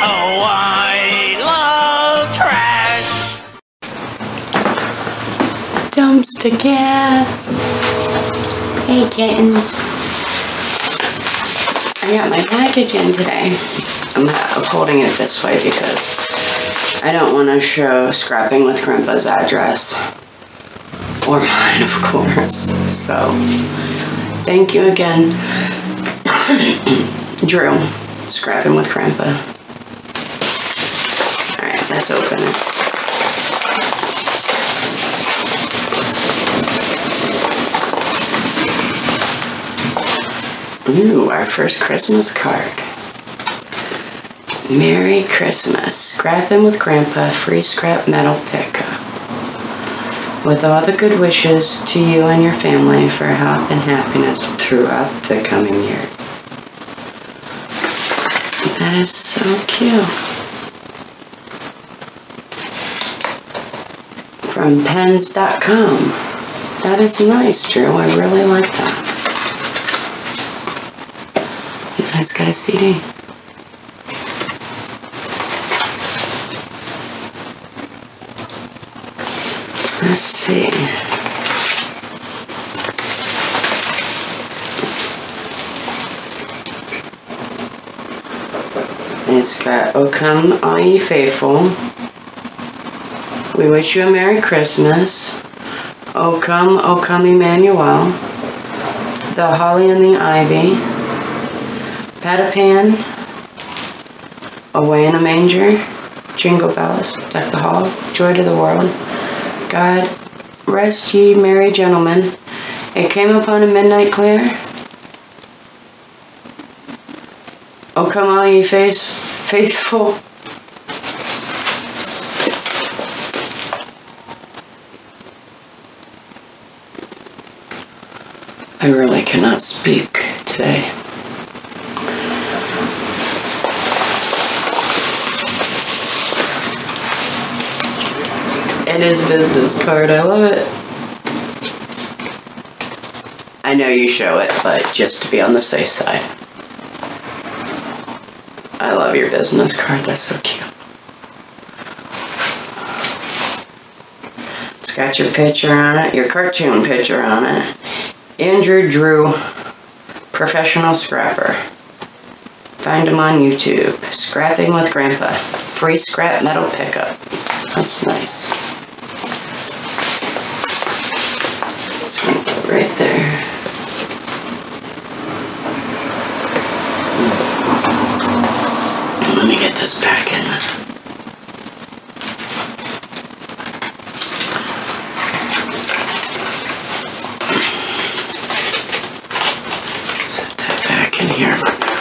Oh, I love trash. Dumpster cats. Hey kittens. I got my package in today. I'm holding it this way because I don't want to show Scrapping with Grandpa's address. Or mine, of course. So, thank you again, Drew. Scrapping with Grandpa. Alright, let's open it. Ooh, our first Christmas card. Merry Christmas. Scrapping with Grandpa, free scrap metal pickup. With all the good wishes to you and your family for health and happiness throughout the coming years. That is so cute. From pens.com. That is nice, Drew. I really like that. And it's got a CD. Let's see. It's got, "O come, all ye faithful. We wish you a Merry Christmas. O come, Emmanuel. The holly and the ivy. Pat-a-pan. Away in a manger. Jingle bells, deck the hall. Joy to the world. God rest ye merry gentlemen. It came upon a midnight clear. O come all ye faithful. I really cannot speak today. And his business card, I love it. I know you show it, but just to be on the safe side. I love your business card, that's so cute. It's got your picture on it, your cartoon picture on it. Andrew Drew, professional scrapper. Find him on YouTube. Scrapping with Grandpa. Free scrap metal pickup. That's nice. It's going to go right there. Let me get this back in. Set that back in here for now.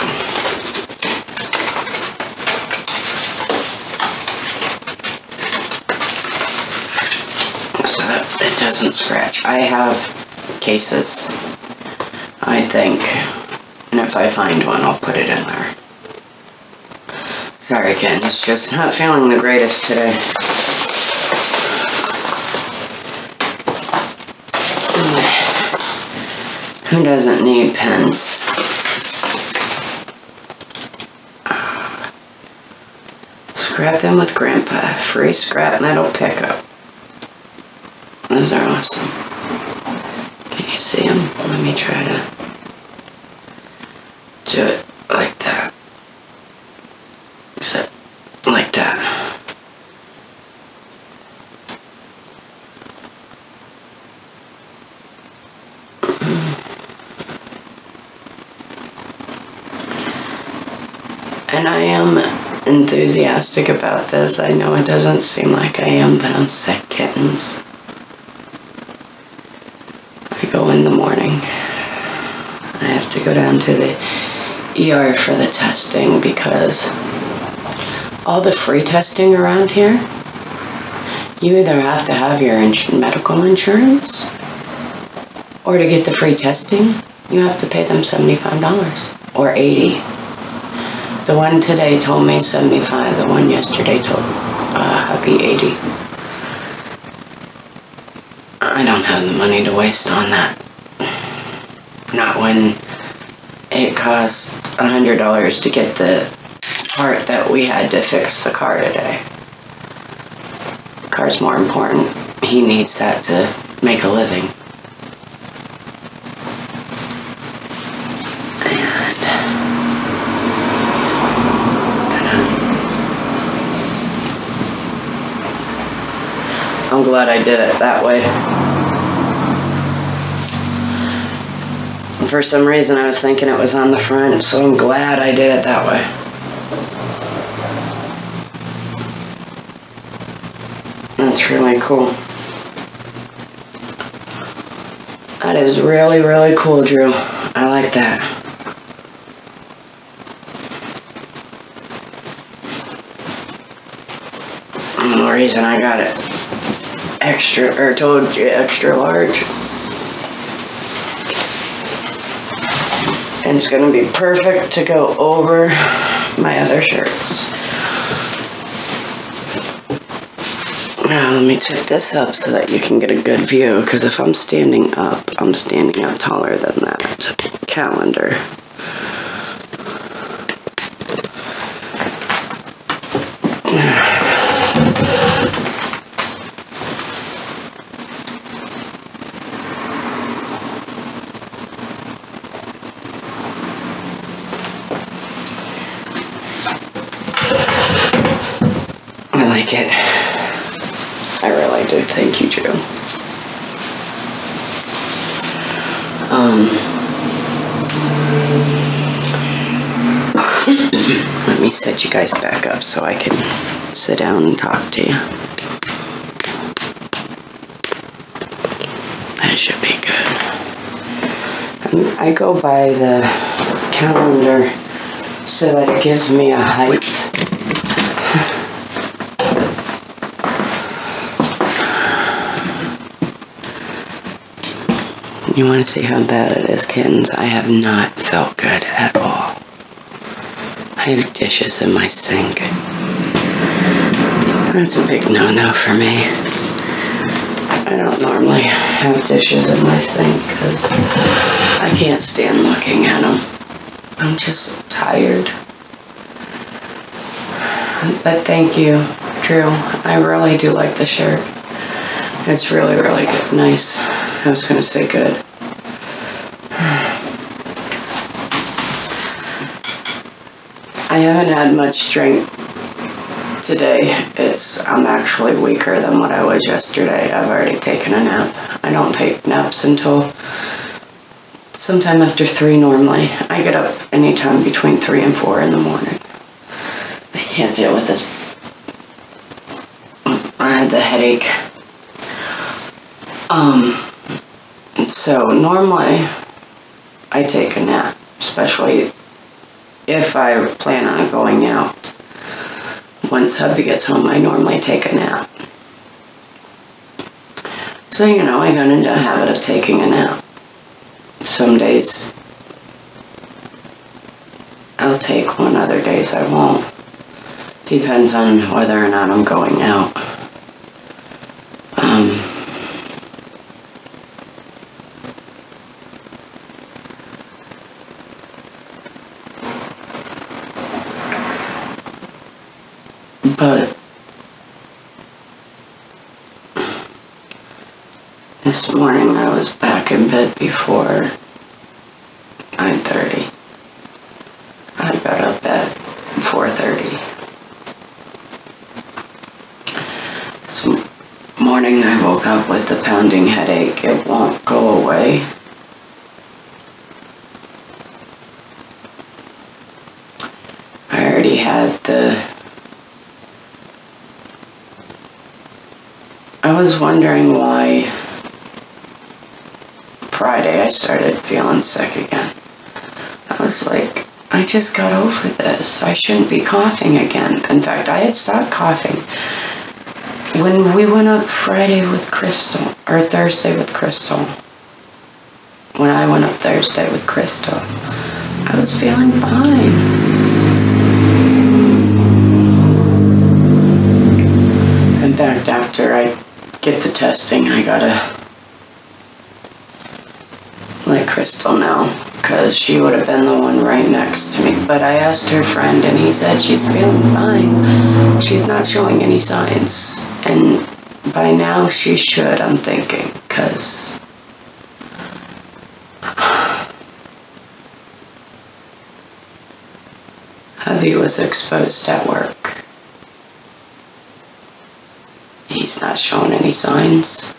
So that it doesn't scratch. I have cases, I think, and if I find one, I'll put it in there. Sorry again, it's just not feeling the greatest today. Who doesn't need pens? Scrapping with Grandpa. Free scrap metal pickup. Those are awesome. Can you see them? Let me try to do it like that. Except like that. And I am enthusiastic about this. I know it doesn't seem like I am, but I'm sick, kittens. I go in the morning. I have to go down to the ER for the testing because all the free testing around here, you either have to have your medical insurance, or to get the free testing, you have to pay them $75 or $80. The one today told me $75. The one yesterday told hubby $80. I don't have the money to waste on that. Not when it costs $100 to get the part that we had to fix the car today. The car's more important. He needs that to make a living. I'm glad I did it that way. For some reason I was thinking it was on the front, so I'm glad I did it that way. That's really cool. That is really, really cool, Drew. I like that. And the reason I got it extra, or told you extra large. And it's going to be perfect to go over my other shirts. Now let me tip this up so that you can get a good view, because if I'm standing up taller than that calendar. I like it. I really do. Thank you, Drew. Let me set you guys back up so I can sit down and talk to you. That should be good. I go by the calendar so that it gives me a height. You want to see how bad it is, kittens? I have not felt good at all. I have dishes in my sink. That's a big no-no for me. I don't normally have dishes in my sink because I can't stand looking at them. I'm just tired. But thank you, Drew. I really do like the shirt. It's really, really good. Nice. I was going to say good. I haven't had much strength today. I'm actually weaker than what I was yesterday. I've already taken a nap. I don't take naps until sometime after 3 normally. I get up anytime between 3 and 4 in the morning. I can't deal with this. I had the headache. So normally I take a nap, especially if I plan on going out. Once hubby gets home, I normally take a nap. So, you know, I got into a habit of taking a nap. Some days I'll take one, other days I won't. Depends on whether or not I'm going out. But this morning I was back in bed before 9:30. I got up at 4:30. This morning I woke up with a pounding headache. It won't go away. I already had I was wondering why Friday I started feeling sick again. I was like, I just got over this. I shouldn't be coughing again. In fact, I had stopped coughing. When we went up Friday with Crystal, or Thursday with Crystal, when I went up Thursday with Crystal, I was feeling fine. In fact, after I get the testing, I gotta let Crystal know because she would have been the one right next to me. But I asked her friend, and he said she's feeling fine. She's not showing any signs. And by now she should, I'm thinking, because hubby was exposed at work. He's not showing any signs,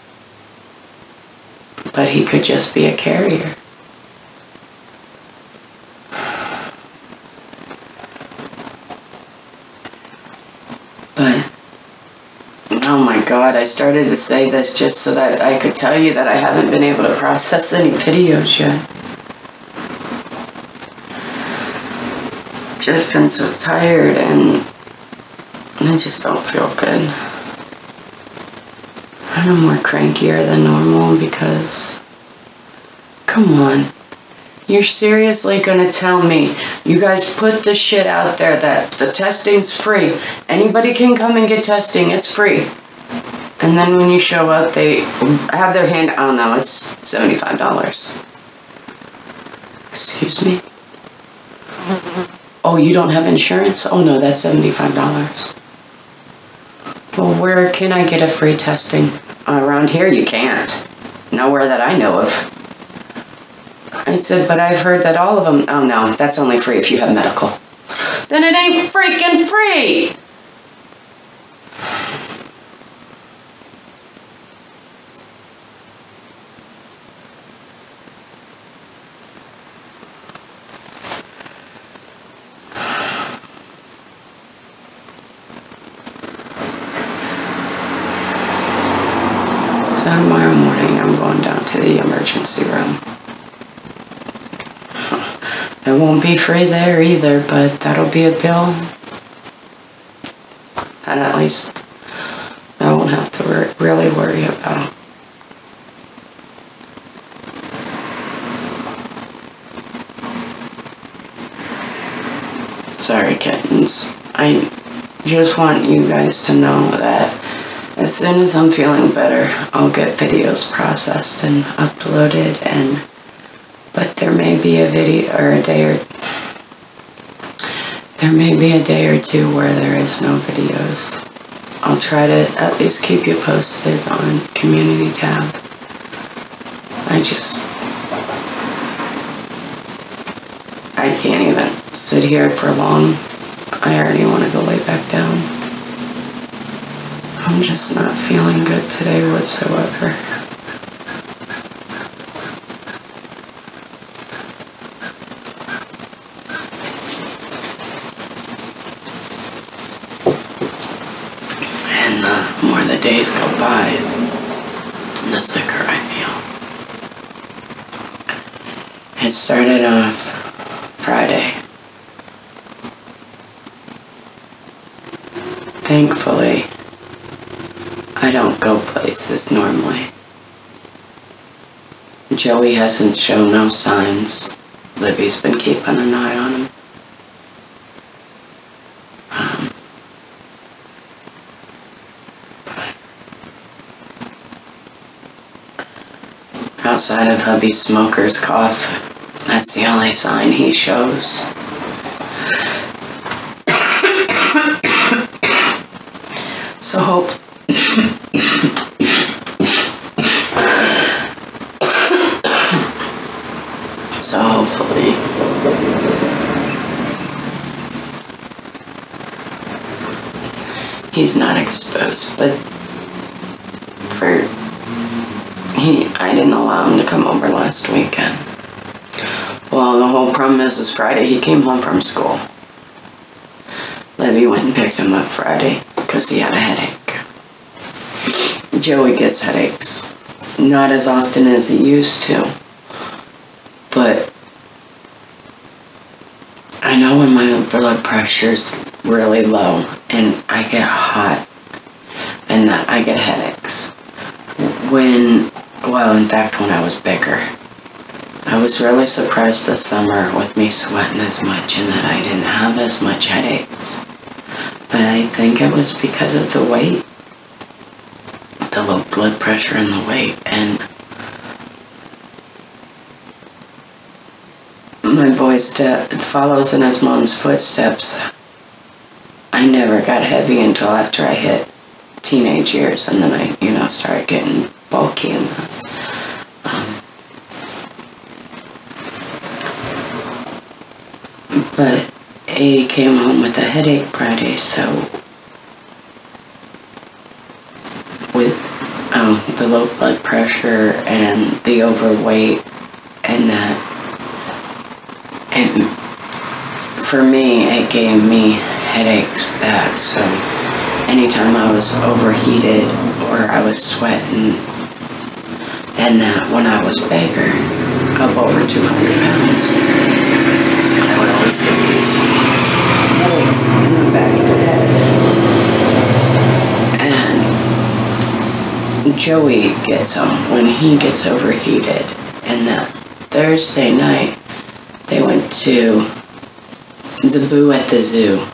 but he could just be a carrier. But, oh my God, I started to say this just so that I could tell you that I haven't been able to process any videos yet. Just been so tired, and I just don't feel good. I'm more crankier than normal because, come on, you're seriously gonna tell me you guys put the shit out there that the testing's free, anybody can come and get testing, it's free, and then when you show up they have their hand, oh no, it's $75. Excuse me? Oh, you don't have insurance? Oh no, that's $75. Well, where can I get a free testing? Around here you can't. Nowhere that I know of. I said, but I've heard that all of them, oh no, that's only free if you have medical. Then it ain't freaking free! So tomorrow morning I'm going down to the emergency room. It won't be free there either, but that'll be a bill. And at least I won't have to really worry about. Sorry, kittens. I just want you guys to know that as soon as I'm feeling better, I'll get videos processed and uploaded, but there may be a video or a day or there may be a day or two where there is no videos. I'll try to at least keep you posted on community tab. I can't even sit here for long. I already want to go lay back down. I'm just not feeling good today whatsoever. And the more the days go by, the sicker I feel. It started off Friday. Thankfully, I don't go places normally. Joey hasn't shown no signs. Libby's been keeping an eye on him. Outside of hubby's smoker's cough, that's the only sign he shows. So hopefully he's not exposed, but I didn't allow him to come over last weekend. Well, the whole problem is Friday he came home from school. Libby went and picked him up Friday because he had a headache. Joey gets headaches. Not as often as he used to. But I know when my blood pressure's really low and I get hot and that I get headaches. Well, in fact, when I was bigger, I was really surprised this summer with me sweating as much and that I didn't have as much headaches. But I think it was because of the weight, the low blood pressure and the weight, and follows in his mom's footsteps. I never got heavy until after I hit teenage years, and then I, started getting bulky and but he came home with a headache Friday, so with the low blood pressure and the overweight and that, and for me, it gave me headaches bad, so anytime I was overheated or I was sweating, and that when I was bigger, up over 200 pounds, I would always get these headaches in the back of the head. And Joey gets them when he gets overheated. And that Thursday night, they went to the Boo at the zoo.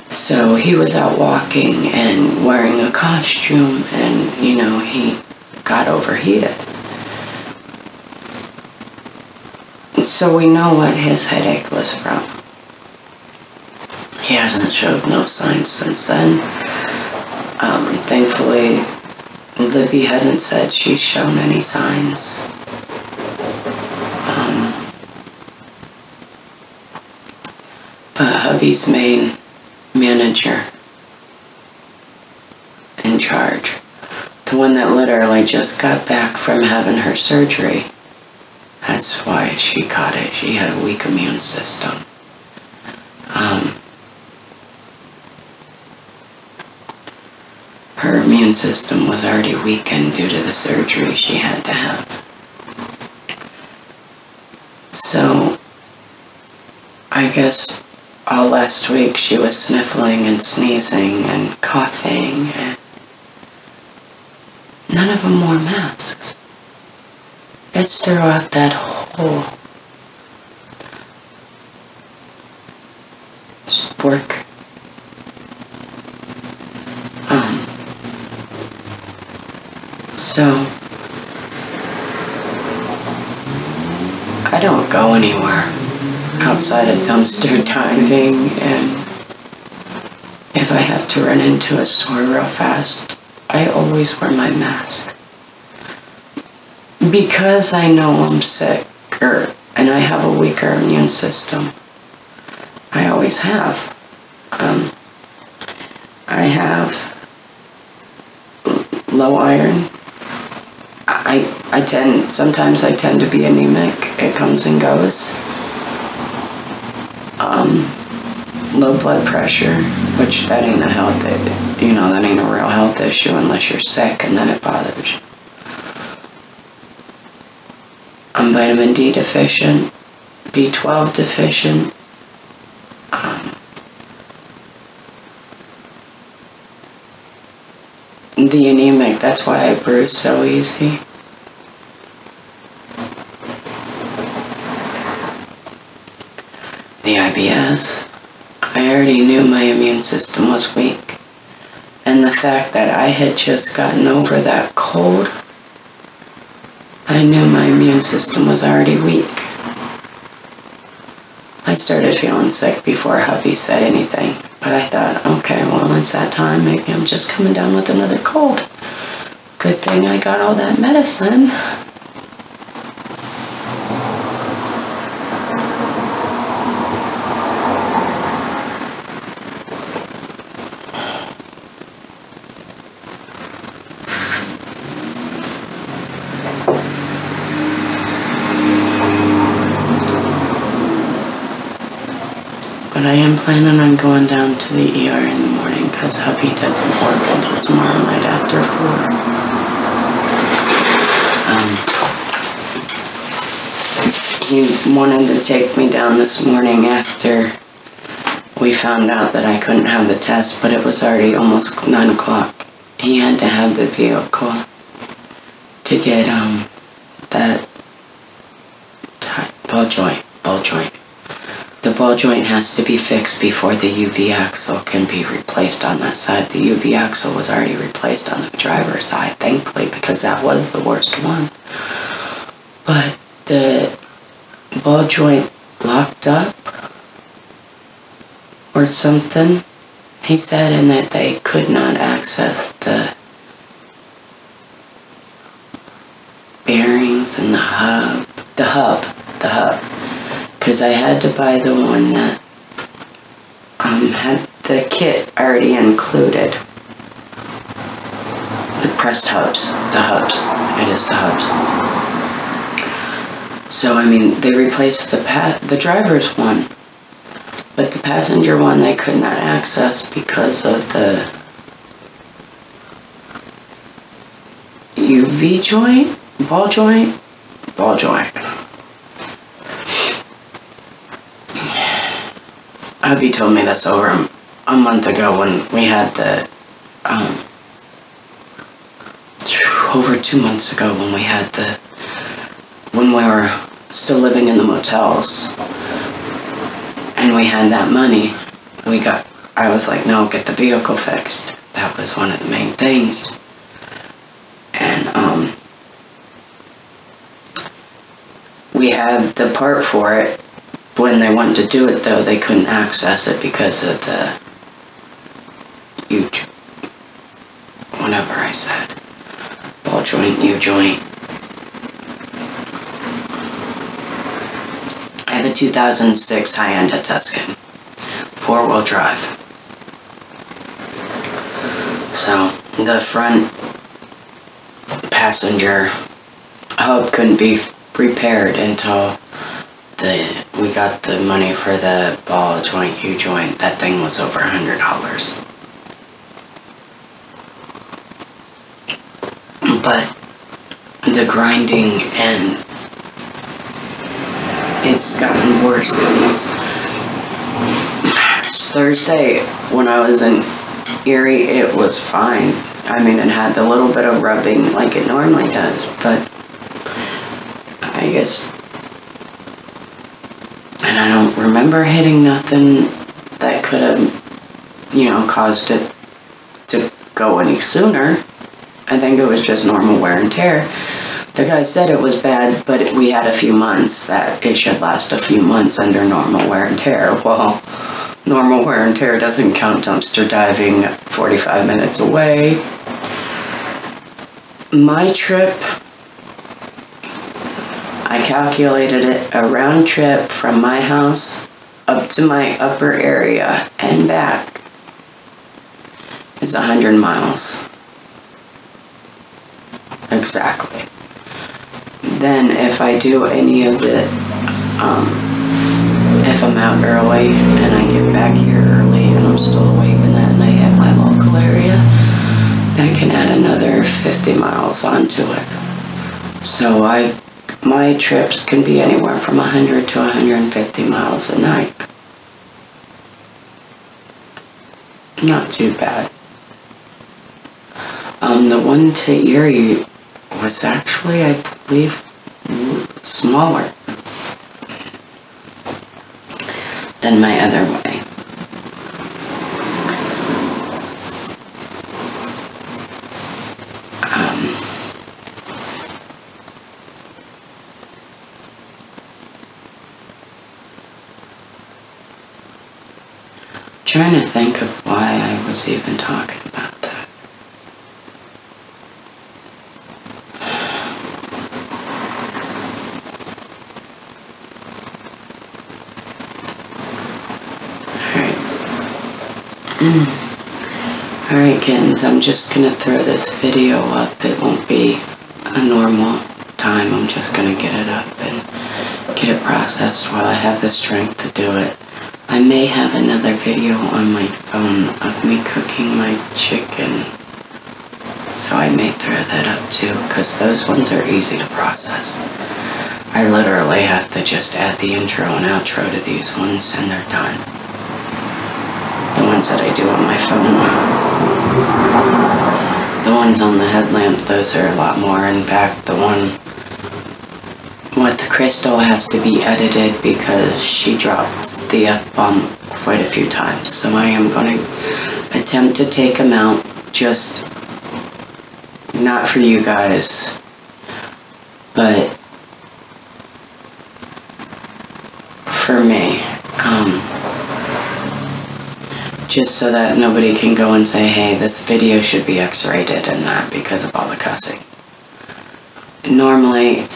So he was out walking and wearing a costume, and, he got overheated. So we know what his headache was from. He hasn't showed no signs since then. Thankfully, Libby hasn't said she's shown any signs. But hubby's main manager in charge, the one that literally just got back from having her surgery, that's why she caught it. She had a weak immune system. Her immune system was already weakened due to the surgery she had to have. So, I guess all last week she was sniffling and sneezing and coughing, and none of them wore masks. It's throughout that whole work. So I don't go anywhere outside of dumpster diving, and if I have to run into a store real fast, I always wear my mask. Because I know I'm sick, and I have a weaker immune system. I always have. I have low iron. Sometimes I tend to be anemic. It comes and goes. Low blood pressure, which that ain't a health, that ain't a real health issue unless you're sick, and then it bothers you. I'm vitamin D deficient, B12 deficient. The anemic, that's why I bruise so easy. The IBS, I already knew my immune system was weak. And the fact that I had just gotten over that cold, I knew my immune system was already weak. I started feeling sick before hubby said anything, but I thought, okay, well, it's that time. Maybe I'm just coming down with another cold. Good thing I got all that medicine. But I am planning on going down to the ER in the morning because hubby doesn't work until tomorrow night after 4. He wanted to take me down this morning after we found out that I couldn't have the test, but it was already almost 9 o'clock. He had to have the vehicle to get that ball joint. The ball joint has to be fixed before the UV axle can be replaced on that side. The UV axle was already replaced on the driver's side, thankfully, because that was the worst one. But the ball joint locked up or something, he said, and that they could not access the bearings and the hub, because I had to buy the one that had the kit already included. The pressed hubs, it is the hubs. So I mean, they replaced the driver's one, but the passenger one they could not access because of the UV joint, ball joint. Hubby told me this over a month ago when we had the, over 2 months ago when we had when we were still living in the motels and we had that money, I was like, no, get the vehicle fixed. That was one of the main things. And, we had the part for it. When they went to do it, though, they couldn't access it because of the whatever I said. Ball joint, U-joint. I have a 2006 Hyundai Tuscan. 4-wheel drive. So, the front passenger hub couldn't be repaired until we got the money for the ball joint, U-joint. That thing was over $100. But the grinding, and it's gotten worse since Thursday. When I was in Erie, it was fine. I mean, it had the little bit of rubbing like it normally does, but I guess, and I don't remember hitting nothing that could have, caused it to go any sooner. I think it was just normal wear and tear. The guy said it was bad, but we had a few months, that it should last a few months under normal wear and tear. Well, normal wear and tear doesn't count dumpster diving 45 minutes away. My trip, I calculated it, a round trip from my house up to my upper area and back is 100 miles. Exactly. Then if I do any of the, if I'm out early and I get back here early and I'm still awake and that and I hit my local area, that can add another 50 miles onto it. So my trips can be anywhere from 100 to 150 miles a night. Not too bad. The one to Erie was actually, I believe, smaller than my other way. Trying to think of why I was even talking about that. Alright kittens, I'm just gonna throw this video up. It won't be a normal time. I'm just gonna get it up and get it processed while I have the strength to do it. I may have another video on my phone of me cooking my chicken, so I may throw that up too, because those ones are easy to process. I literally have to just add the intro and outro to these ones and they're done. The ones that I do on my phone. The ones on the headlamp, those are a lot more. In fact, the one with the crystal has to be edited because she dropped the F-bomb quite a few times. So I am going to attempt to take them out, just not for you guys, but for me. Just so that nobody can go and say, hey, this video should be X-rated and that because of all the cussing. Normally,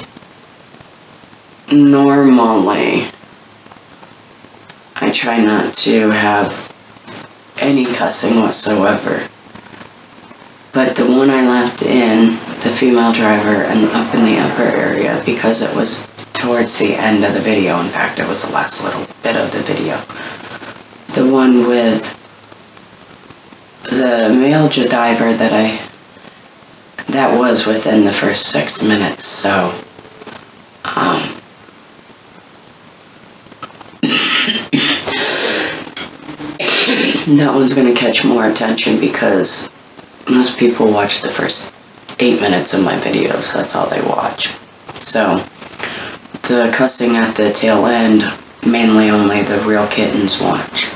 I try not to have any cussing whatsoever. But the one I left in, the female driver, and up in the upper area, because it was towards the end of the video, in fact, it was the last little bit of the video. The one with the male diver that was within the first 6 minutes, so, that one's going to catch more attention because most people watch the first 8 minutes of my videos. That's all they watch. So, the cussing at the tail end, mainly only the real kittens watch.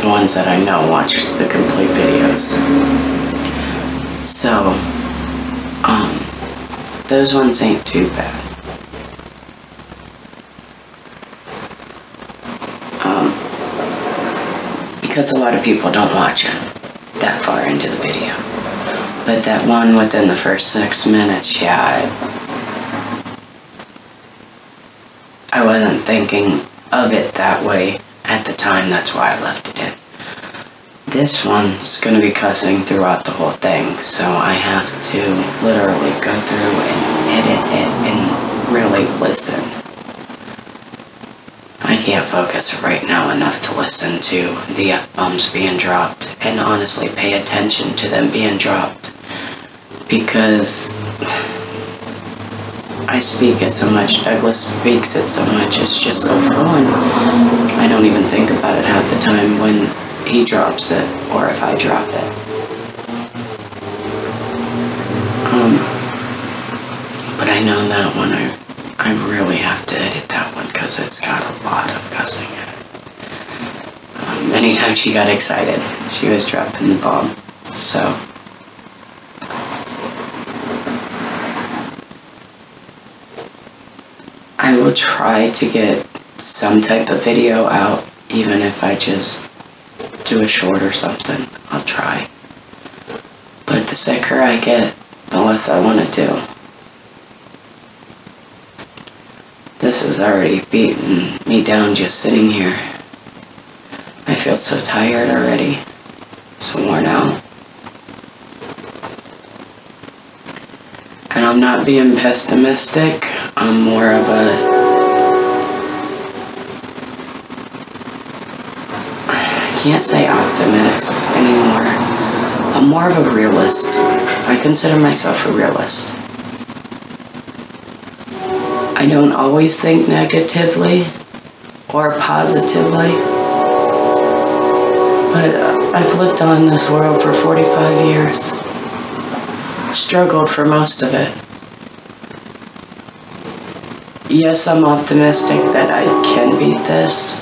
The ones that I know watch the complete videos. So, those ones ain't too bad. Because a lot of people don't watch it that far into the video. But that one within the first 6 minutes, yeah, I wasn't thinking of it that way at the time, that's why I left it in. This one's going to be cussing throughout the whole thing, so I have to literally go through and edit it and really listen. I can't focus right now enough to listen to the F-bombs being dropped and honestly pay attention to them being dropped, because I speak it so much, Douglas speaks it so much, it's just so fluent. I don't even think about it half the time when he drops it, or if I drop it. But I know that one, I really have to edit that one, because it's got a lot of cussing in it. Anytime she got excited, she was dropping the bomb, so. I will try to get some type of video out, even if I just do a short or something. I'll try. But the sicker I get, the less I want to do. This has already beaten me down just sitting here. I feel so tired already, so worn out. And I'm not being pessimistic, I'm more of a, I can't say optimist anymore. I'm more of a realist. I consider myself a realist. I don't always think negatively or positively, but I've lived on this world for 45 years. Struggled for most of it. Yes, I'm optimistic that I can beat this,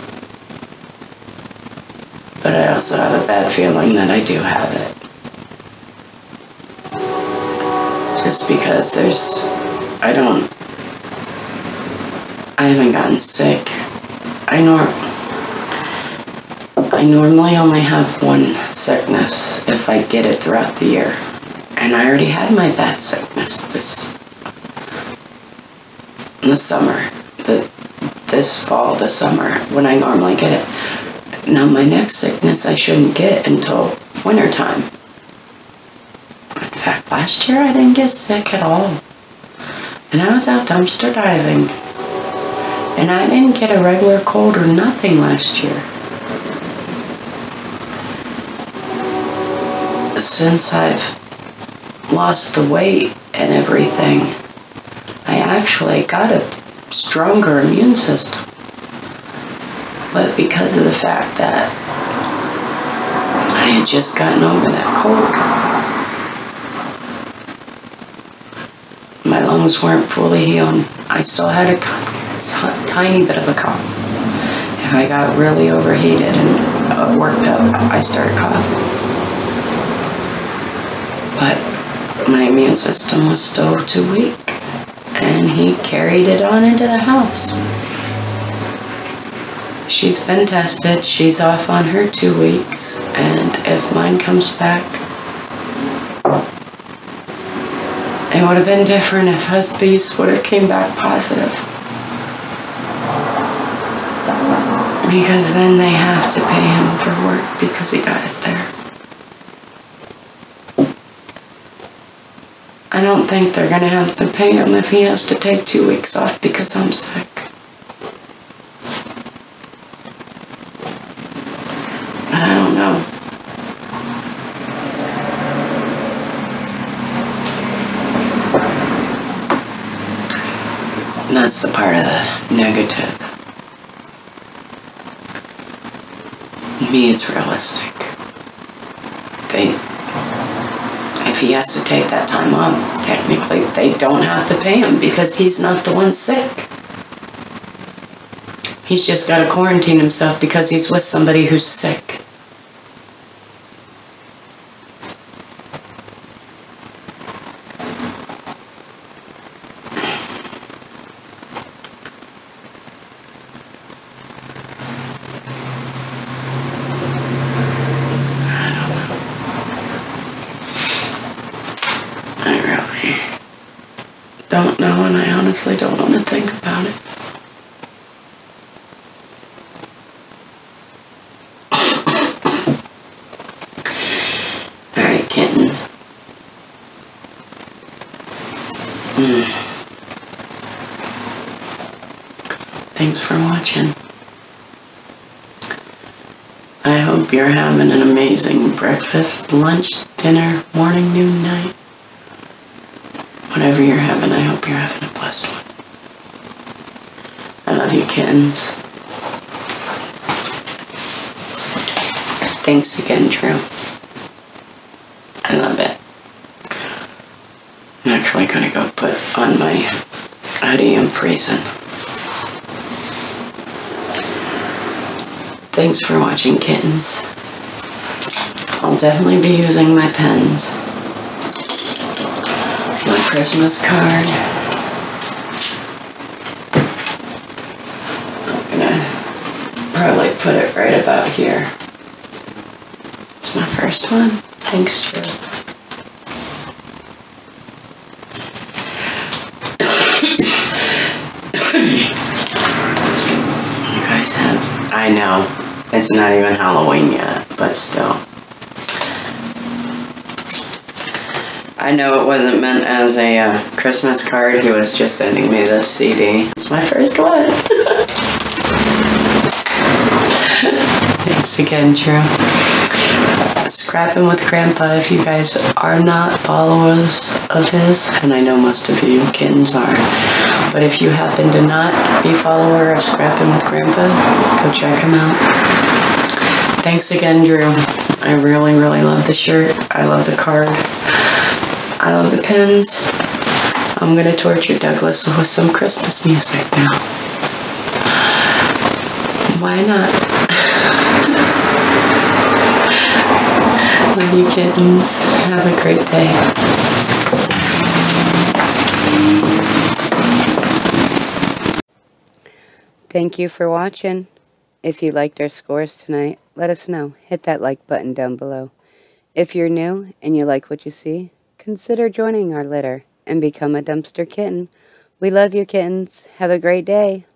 but I also have a bad feeling that I do have it. Just because I haven't gotten sick. I normally only have one sickness if I get it throughout the year. And I already had my bad sickness this summer. This fall, this summer, when I normally get it. Now my next sickness I shouldn't get until wintertime. In fact, last year I didn't get sick at all. And I was out dumpster diving. And I didn't get a regular cold or nothing last year. Since I've lost the weight and everything, I actually got a stronger immune system. But because of the fact that I had just gotten over that cold, my lungs weren't fully healed. I still had a tiny bit of a cough. If I got really overheated and worked up, I started coughing. But my immune system was still too weak, and and he carried it on into the house. She's been tested. She's off on her 2 weeks, and if mine comes back, it would have been different if husband's would have came back positive. Because then they have to pay him for work because he got it there. I don't think they're going to have to pay him if he has to take 2 weeks off because I'm sick. But I don't know. And that's the part of the negative. Me, it's realistic. If he has to take that time off, technically they don't have to pay him because he's not the one sick. He's just got to quarantine himself because he's with somebody who's sick. Don't know, and I honestly don't want to think about it. Alright, kittens. Thanks for watching. I hope you're having an amazing breakfast, lunch, dinner, morning, noon, night. Whatever you're having, I hope you're having a blessed one. I love you, kittens. Thanks again, Drew. I love it. I'm actually going to go put on my hoodie. I'm freezing. Thanks for watching, kittens. I'll definitely be using my pens. My Christmas card. I'm gonna probably put it right about here. It's my first one. Thanks, Drew. You guys have... I know, it's not even Halloween yet, but still. I know it wasn't meant as a Christmas card. He was just sending me this CD. It's my first one. Thanks again, Drew. Scrapping with Grandpa, if you guys are not followers of his, and I know most of you kittens are, but if you happen to not be follower of Scrapping with Grandpa, go check him out. Thanks again, Drew. I really, really love the shirt. I love the card. I love the pins. I'm gonna torture Douglas with some Christmas music now. Why not? Love you, kittens. Have a great day. Thank you for watching. If you liked our scores tonight, let us know. Hit that like button down below. If you're new and you like what you see, consider joining our litter and become a dumpster kitten. We love you, kittens. Have a great day.